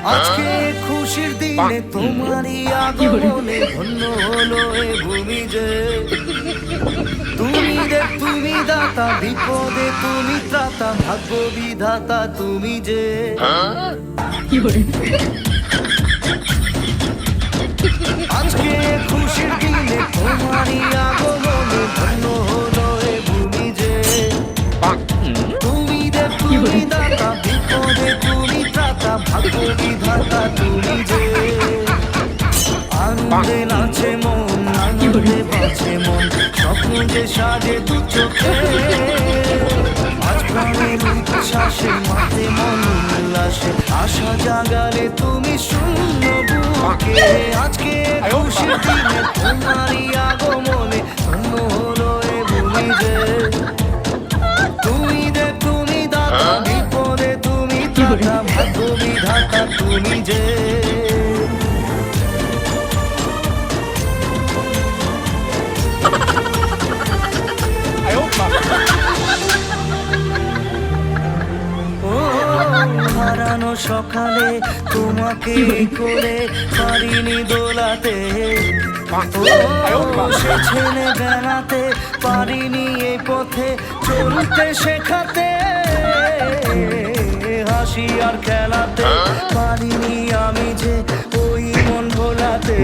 আজকে খুশির দিনে তোমারই আগমনে ধন্য হলো এ ভূমি যে তুমি দাতা বিপদে তুমি ত্রাতা ভাগ্য বিধাতা তুমি যে আজকে খুশির দিনে তোমারই আগমনে ধন্য হলো এ ভূমি যে তুমি দাতা বিপদে তুমি ত্রাতা ভাগ্য বিধাতা তুমি যে আনন্দে নাচে মন আনন্দে বাঁচে মন স্বপ্ন যে সাজে দু চোখে আজ প্রাণের উচ্ছ্বাসে মাঠে মন উল্লাসে আশা জাগালে তুমি শূন্য বুকে আজকে খুশির দিনে তোমারই আগমনে ধন্য হলো এ ভূমি যে তুমি দাতা বিপদে তুমি ত্রাতা ভাগ্য বিধাতা তুমি যে হারানো সকালে তোমাকে করে পারিনি দোলাতে সে ছেলে বেড়াতে পারিনি এই পথে চলতে শেখাতে হাসি আর খেলাতে পারিনি আমি যে ওই মন ভোলাতে